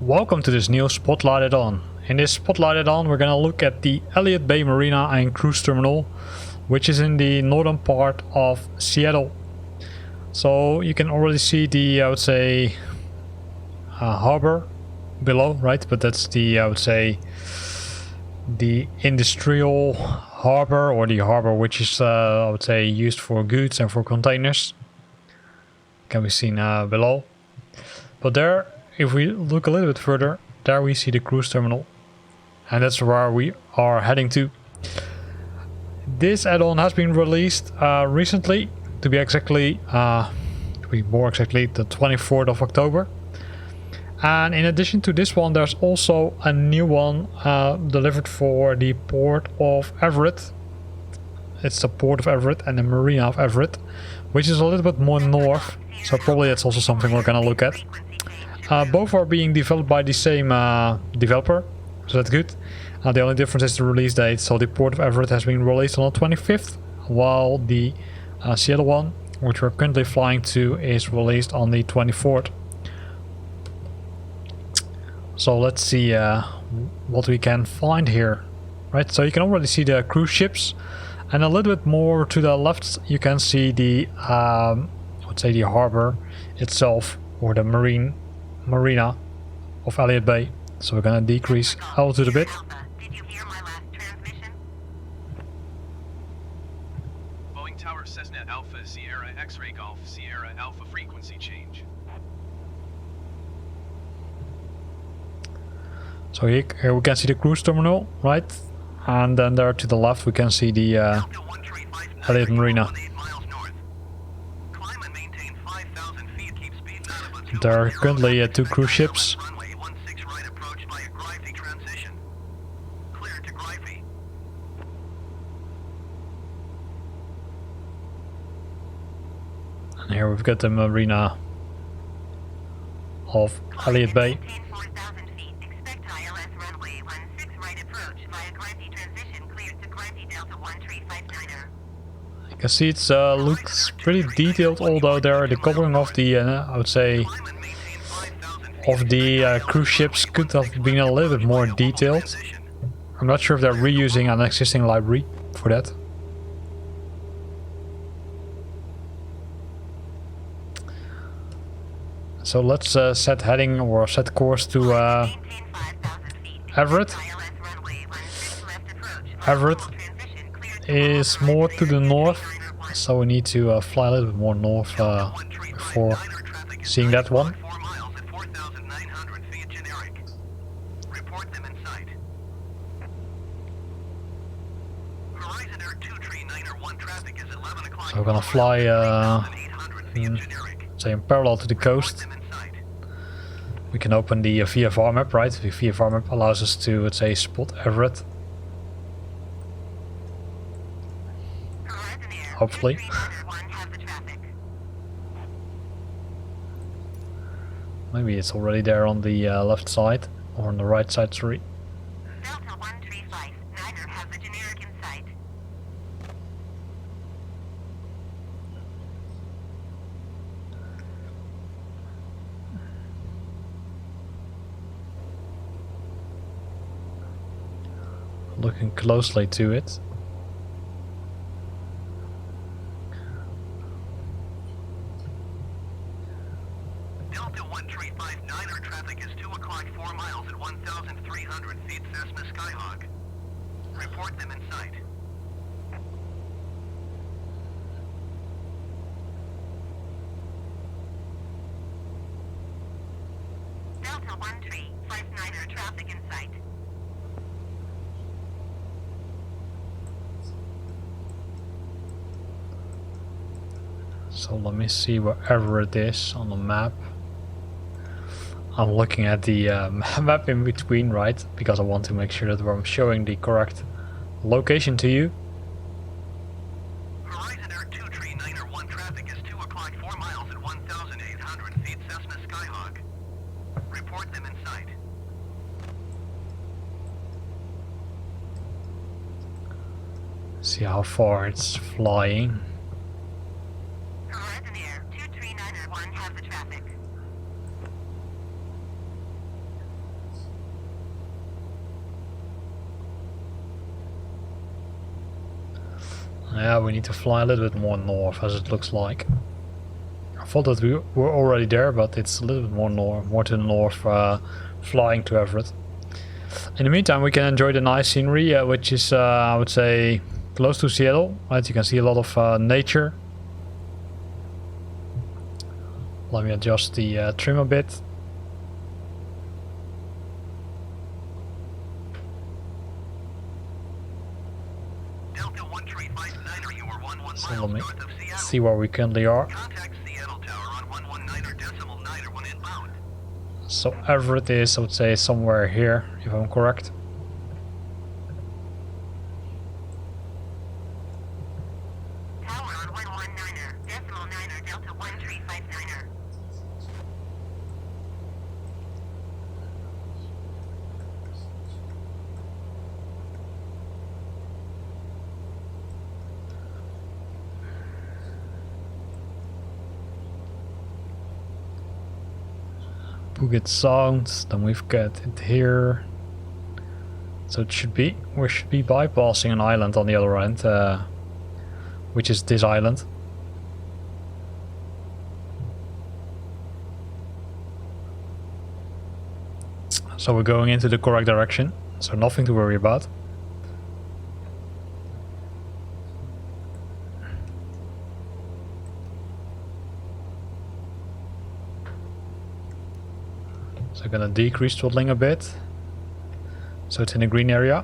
Welcome to this new Spotlight Addon. In this Spotlight Addon we're gonna look at the Elliott Bay Marina and Cruise Terminal, which is in the northern part of Seattle. So you can already see the, I would say, harbor below, right? But that's the, I would say, the industrial harbor, or the harbor which is, I would say, used for goods and for containers. Can be seen below. But there, if we look a little bit further, there we see the cruise terminal. And that's where we are heading to. This add-on has been released recently, to be more exactly, the 24th of October. And in addition to this one, there's also a new one delivered for the port of Everett. It's the port of Everett and the marina of Everett, which is a little bit more north. So probably that's also something we're gonna look at. Both are being developed by the same developer, so that's good. The only difference is the release date. So the port of Everett has been released on the 25th, while the Seattle one, which we're currently flying to, is released on the 24th. So let's see what we can find here. Right, so you can already see the cruise ships, and a little bit more to the left you can see the, I would say, the harbor itself, or the marina of Elliott Bay. So we're gonna decrease altitude a bit. Did you hear my last transmission? Boeing Tower Cessna Alpha Sierra X-Ray Golf Sierra Alpha frequency change. So here we can see the cruise terminal, right? And then there to the left we can see the Elliott Marina. There are currently two cruise ships. And here we've got the marina of Elliott Bay. You can see it looks pretty detailed, although there the coloring of the, I would say, of the cruise ships could have been a little bit more detailed. I'm not sure if they're reusing an existing library for that. So let's set heading or set course to Everett. Everett is more to the north, so we need to fly a little bit more north before seeing that one. So we're gonna fly say in parallel to the coast. We can open the VFR map, right? The VFR map allows us to, let's say, spot Everett. Hopefully. Maybe it's already there on the left side, or on the right side, sorry. Delta 135, neither has the generic in sight. Looking closely to it. Delta 135, niner traffic is 2 o'clock 4 miles at 1,300 feet Cessna Skyhawk. Report them in sight. Delta 135, niner traffic in sight. So let me see wherever it is on the map. I'm looking at the map in between, right? Because I want to make sure that I'm showing the correct location to you. Horizon Air 2391 traffic is 2 o'clock 4 miles at 1,800 feet Cessna Skyhawk. Report them in sight. See how far it's flying. Horizon Air 23901 has the traffic. Yeah, we need to fly a little bit more north, as it looks like. I thought that we were already there, but it's a little bit more north, more to the north, flying to Everett. In the meantime, we can enjoy the nice scenery, which is, I would say, close to Seattle. Right, you can see a lot of nature. Let me adjust the trim a bit. Delta 1359er, you are 11 So miles let me north of Seattle. see where we currently are. Contact Seattle Tower on 119.9 when inbound. So Everett is, I would say, somewhere here, if I'm correct. Tower on 119er, decimal 9er, Delta 1359er. Puget Sound, then we've got it here. So it should be, we should be bypassing an island on the other end, which is this island. So we're going into the correct direction, so nothing to worry about. So I'm gonna decrease throttling a bit, so it's in the green area.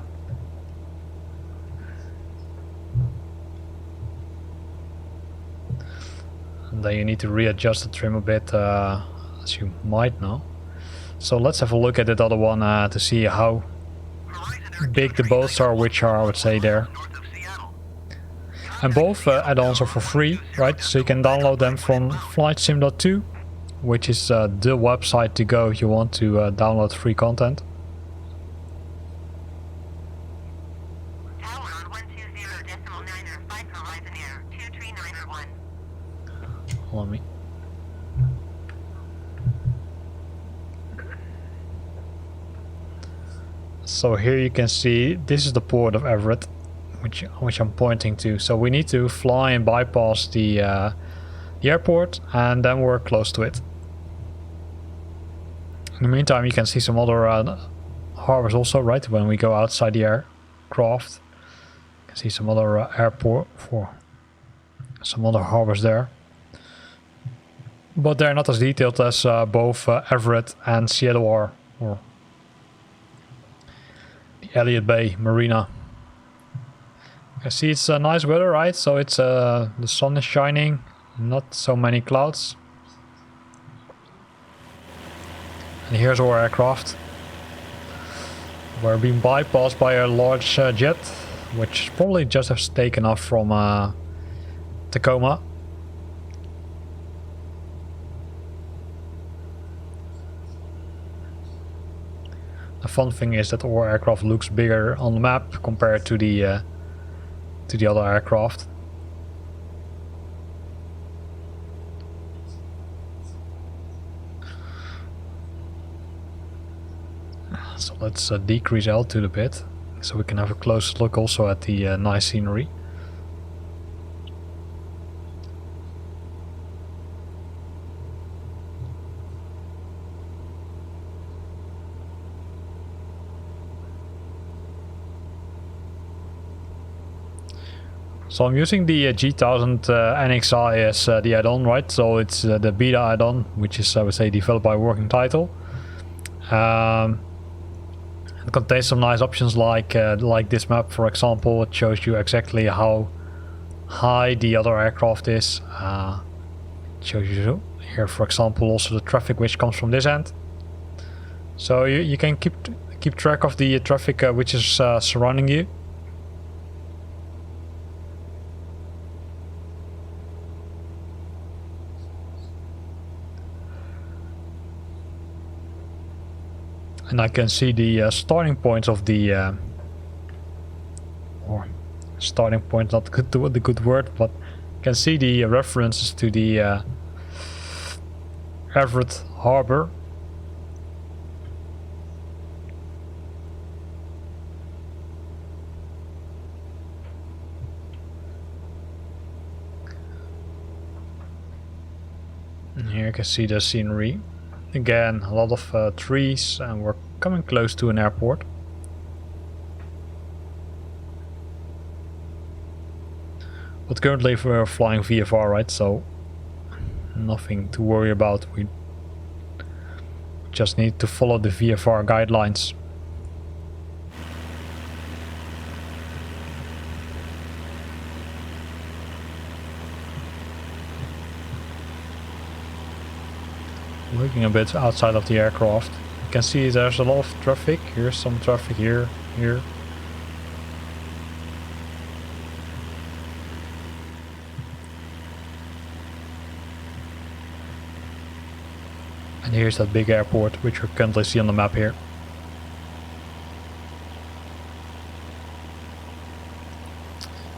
And then you need to readjust the trim a bit, as you might know. So let's have a look at that other one to see how big the boats are, which are, I would say, there. North of Seattle. And both add-ons are for free, right? So you can download them from flightsim.2, which is the website to go if you want to download free content. Tower on 120, decimal 9er, 5 Horizon Air 23901. Let me. So here you can see this is the port of Everett, which I'm pointing to. So we need to fly and bypass the airport, and then we're close to it. In the meantime, you can see some other harbors also, right? When we go outside the aircraft, you can see some other airport for some other harbors there. But they're not as detailed as both Everett and Seattle are, or the Elliott Bay Marina. I see it's nice weather, right? So it's the sun is shining, not so many clouds. And here's our aircraft. We're being bypassed by a large jet, which probably just has taken off from Tacoma. The fun thing is that our aircraft looks bigger on the map compared to the other aircraft. So let's decrease altitude a bit, so we can have a close look also at the nice scenery. So I'm using the G1000 NXI as the add-on, right? So it's the beta add-on, which is, I would say, developed by Working Title. It contains some nice options like this map, for example. It shows you exactly how high the other aircraft is. It shows you here, for example, also the traffic which comes from this end. So you can keep track of the traffic which is surrounding you. And I can see the starting points of the or starting point, not good to the good word, but you can see the references to the Everett Harbor. And here you can see the scenery. Again, a lot of trees, and we're coming close to an airport. But currently we're flying VFR, right? So nothing to worry about. We just need to follow the VFR guidelines. Looking a bit outside of the aircraft, you can see there's a lot of traffic. Here's some traffic here. And here's that big airport, which you currently see on the map here.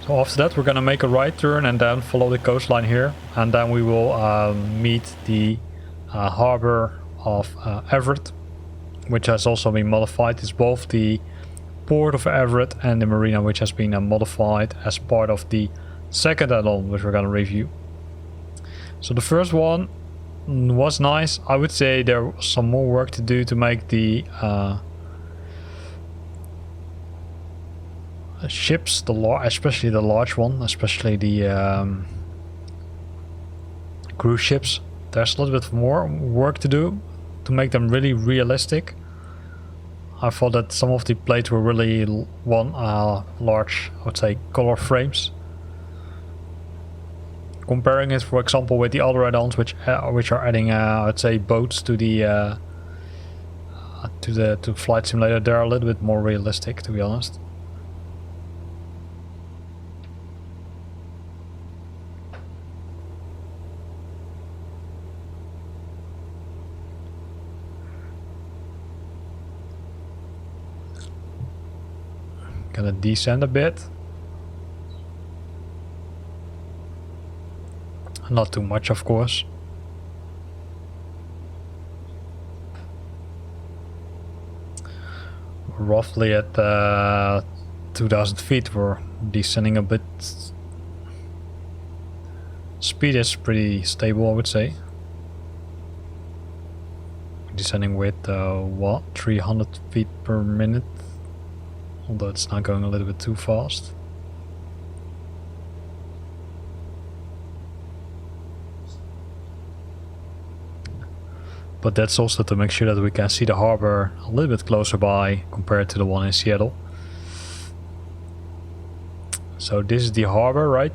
So after that we're gonna make a right turn and then follow the coastline here, and then we will meet the harbor of Everett, which has also been modified. It's both the port of Everett and the marina, which has been modified as part of the second add-on, which we're gonna review. So the first one was nice. I would say there was some more work to do to make the ships, especially the large one, especially the cruise ships. There's a little bit more work to do to make them really realistic. I thought that some of the plates were really large, I would say, color frames. Comparing it, for example, with the other add-ons, which are adding, I'd say, boats to the to Flight Simulator, they're a little bit more realistic, to be honest. Gonna descend a bit. Not too much, of course. Roughly at 2000 feet, we're descending a bit. Speed is pretty stable, I would say. Descending with what, 300 feet per minute, although it's not going a little bit too fast. But that's also to make sure that we can see the harbor a little bit closer by compared to the one in Seattle. So this is the harbor, right?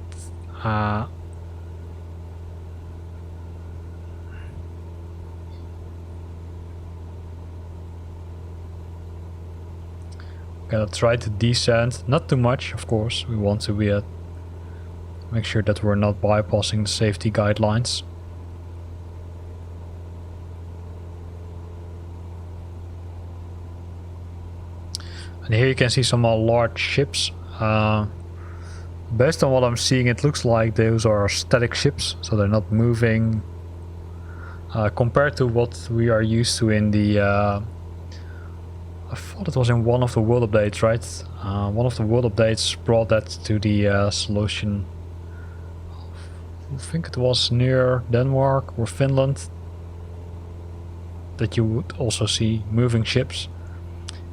Gonna try to descend, not too much, of course. We want to be make sure that we're not bypassing the safety guidelines. And here you can see some large ships. Based on what I'm seeing, it looks like those are static ships, so they're not moving. Compared to what we are used to in the... I thought it was in one of the world updates, right? One of the world updates brought that to the solution. I think it was near Denmark or Finland, that you would also see moving ships.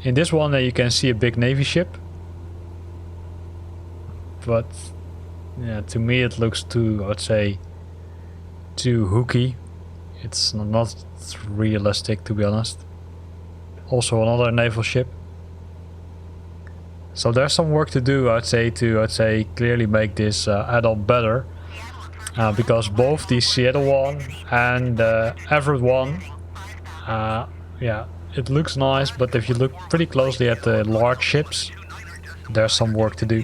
In this one you can see a big navy ship, but yeah, to me it looks too, I would say, too hooky. It's not realistic, to be honest. Also another naval ship. So there's some work to do, I'd say, to clearly make this add-on better, because both the Seattle one and the Everett one, yeah, it looks nice, but if you look pretty closely at the large ships, there's some work to do.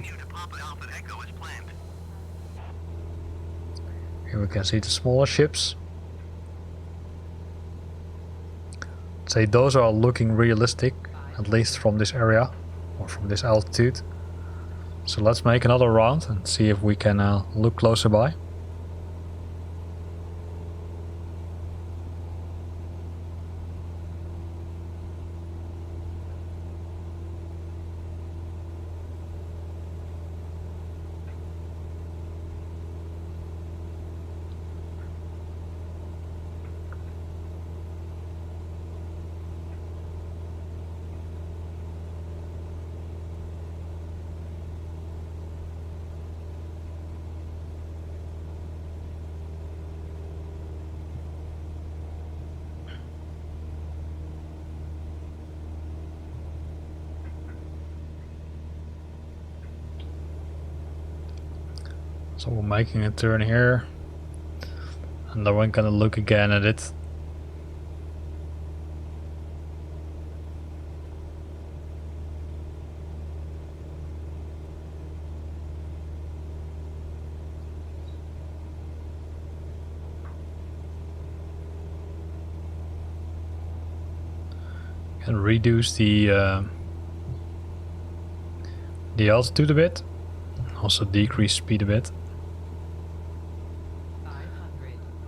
Here we can see the smaller ships. I'd say those are looking realistic, at least from this area or from this altitude. So let's make another round and see if we can look closer by. So we're making a turn here, and then we're gonna look again at it. Can reduce the altitude a bit, also decrease speed a bit.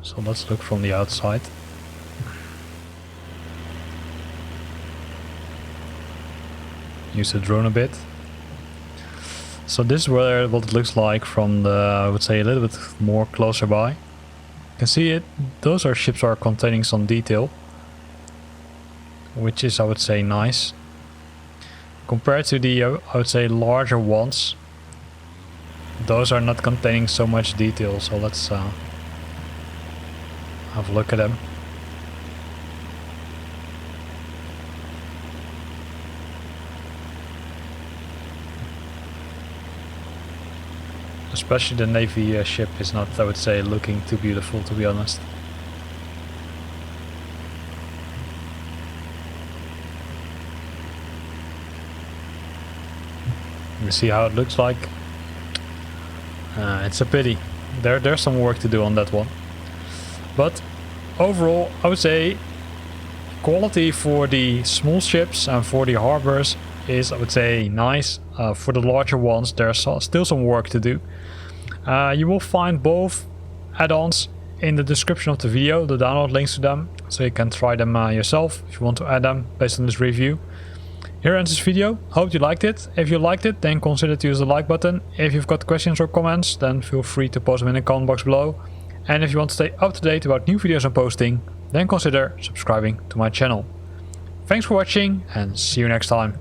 So let's look from the outside. Use the drone a bit. So this is what it looks like from the, I would say, a little bit more closer by. You can see it. Those are ships are containing some detail, which is, I would say, nice. Compared to the, I would say, larger ones, those are not containing so much detail. So let's have a look at them. Especially the Navy ship is not, I would say, looking too beautiful, to be honest. You see how it looks like? It's a pity. There's some work to do on that one. But overall, I would say quality for the small ships and for the harbors is, I would say, nice. For the larger ones, there's still some work to do. You will find both add-ons in the description of the video, the download links to them, so you can try them yourself if you want to add them based on this review. Here ends this video. Hope you liked it. If you liked it, then consider to use the like button. If you've got questions or comments, then feel free to post them in the comment box below. And if you want to stay up to date about new videos I'm posting, then consider subscribing to my channel. Thanks for watching and see you next time.